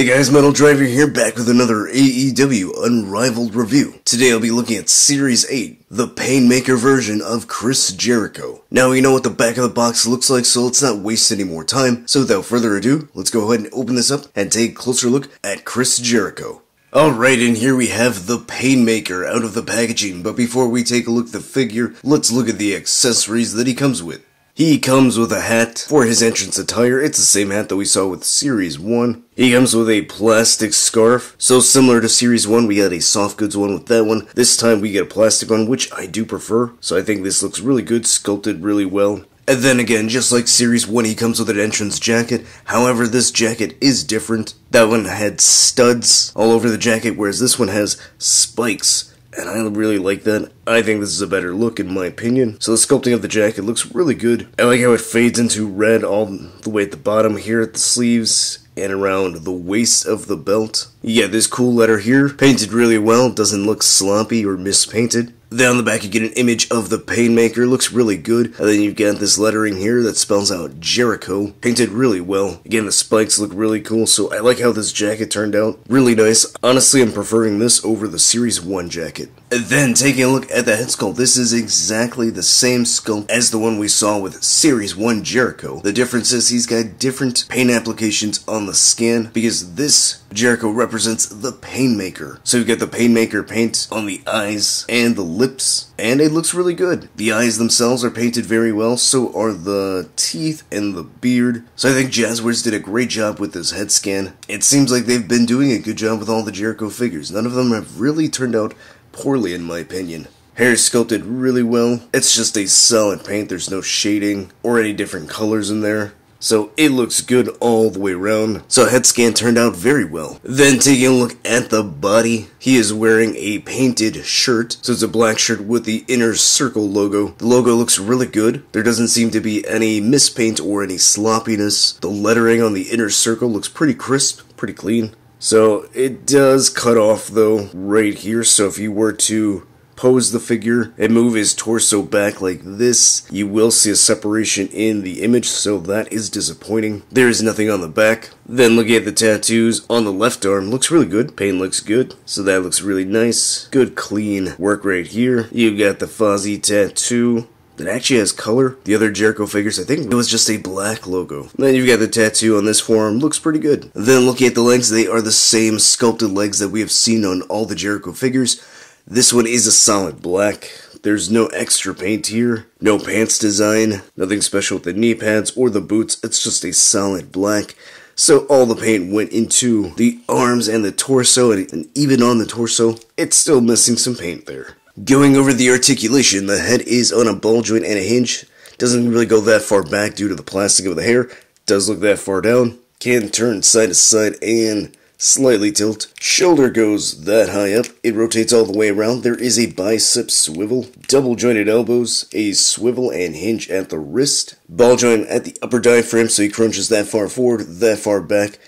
Hey guys, Metal Driver here, back with another AEW Unrivaled review. Today I'll be looking at Series 8, the Painmaker version of Chris Jericho. Now we know what the back of the box looks like, so let's not waste any more time. So without further ado, let's go ahead and open this up and take a closer look at Chris Jericho. Alright, and here we have the Painmaker out of the packaging, but before we take a look at the figure, let's look at the accessories that he comes with. He comes with a hat for his entrance attire. It's the same hat that we saw with Series 1. He comes with a plastic scarf. So similar to Series 1, we got a soft goods one with that one. This time we get a plastic one, which I do prefer. So I think this looks really good, sculpted really well. And then again, just like Series 1, he comes with an entrance jacket. However, this jacket is different. That one had studs all over the jacket, whereas this one has spikes. And I really like that. I think this is a better look in my opinion. So the sculpting of the jacket looks really good. I like how it fades into red all the way at the bottom here at the sleeves and around the waist of the belt. You get this cool letter here, painted really well, doesn't look sloppy or mispainted. Then on the back you get an image of the Painmaker, looks really good. And then you've got this lettering here that spells out Jericho, painted really well. Again, the spikes look really cool, so I like how this jacket turned out. Really nice. Honestly, I'm preferring this over the Series 1 jacket. And then taking a look at the head sculpt, this is exactly the same sculpt as the one we saw with Series 1 Jericho. The difference is he's got different paint applications on the skin, because this Jericho represents the Painmaker. So you've got the Painmaker paint on the eyes and the lips, and it looks really good. The eyes themselves are painted very well, so are the teeth and the beard. So I think Jazzwares did a great job with this head scan. It seems like they've been doing a good job with all the Jericho figures. None of them have really turned out poorly in my opinion. Hair is sculpted really well. It's just a solid paint, there's no shading or any different colors in there. So it looks good all the way around. So head scan turned out very well. Then taking a look at the body, he is wearing a painted shirt. So it's a black shirt with the inner circle logo. The logo looks really good. There doesn't seem to be any mispaint or any sloppiness. The lettering on the inner circle looks pretty crisp, pretty clean. So it does cut off though right here, so if you were to pose the figure and move his torso back like this, you will see a separation in the image, so that is disappointing. There is nothing on the back. Then looking at the tattoos on the left arm, looks really good. Paint looks good, so that looks really nice. Good clean work right here. You got the Fozzy tattoo that actually has color. The other Jericho figures, I think it was just a black logo. Then you've got the tattoo on this forearm, looks pretty good. Then looking at the legs, they are the same sculpted legs that we have seen on all the Jericho figures. This one is a solid black. There's no extra paint here, no pants design, nothing special with the knee pads or the boots, it's just a solid black. So all the paint went into the arms and the torso, and even on the torso, it's still missing some paint there. Going over the articulation, the head is on a ball joint and a hinge. Doesn't really go that far back due to the plastic of the hair. Does look that far down. Can turn side to side and slightly tilt. Shoulder goes that high up. It rotates all the way around. There is a bicep swivel. Double jointed elbows. A swivel and hinge at the wrist. Ball joint at the upper diaphragm, so he crunches that far forward, that far back.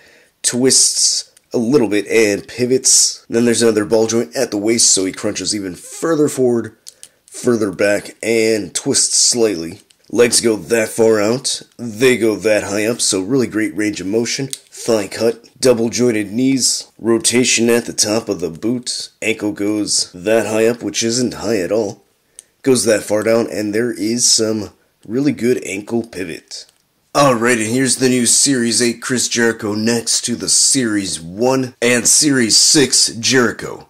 Twists a little bit and pivots. Then there's another ball joint at the waist, so he crunches even further forward, further back, and twists slightly. Legs go that far out, they go that high up, so really great range of motion. Thigh cut, double jointed knees, rotation at the top of the boot. Ankle goes that high up, which isn't high at all. Goes that far down, and there is some really good ankle pivot. Alright, and here's the new Series 8 Chris Jericho next to the Series 1 and Series 6 Jericho.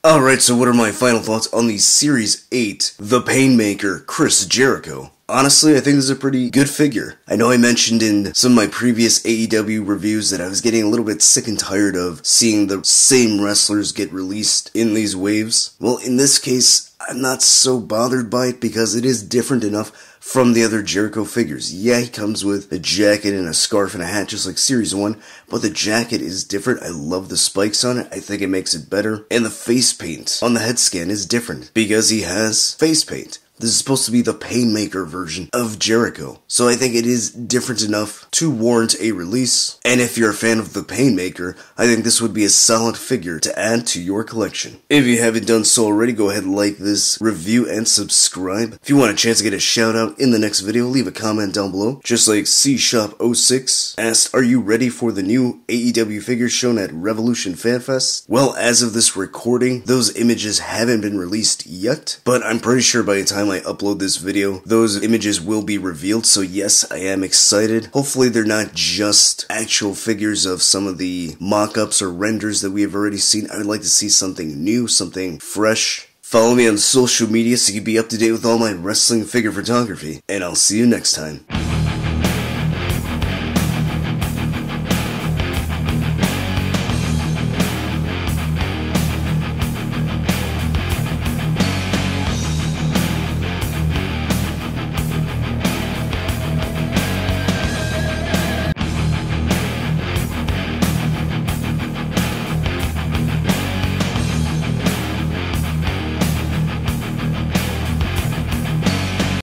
Alright, so what are my final thoughts on the Series 8, the Painmaker Chris Jericho? Honestly, I think this is a pretty good figure. I know I mentioned in some of my previous AEW reviews that I was getting a little bit sick and tired of seeing the same wrestlers get released in these waves. Well, in this case, I'm not so bothered by it because it is different enough from the other Jericho figures. Yeah, he comes with a jacket and a scarf and a hat just like Series 1, but the jacket is different. I love the spikes on it. I think it makes it better. And the face paint on the head scan is different because he has face paint. This is supposed to be the Painmaker version of Jericho, so I think it is different enough to warrant a release, and if you're a fan of the Painmaker, I think this would be a solid figure to add to your collection. If you haven't done so already, go ahead and like this review and subscribe. If you want a chance to get a shout out in the next video, leave a comment down below. Just like C-Shop06 asked, are you ready for the new AEW figures shown at Revolution Fan Fest? Well, as of this recording, those images haven't been released yet, but I'm pretty sure by the time I upload this video, those images will be revealed, so yes, I am excited. Hopefully they're not just actual figures of some of the mock-ups or renders that we have already seen. I would like to see something new, something fresh. Follow me on social media so you can be up to date with all my wrestling figure photography, and I'll see you next time.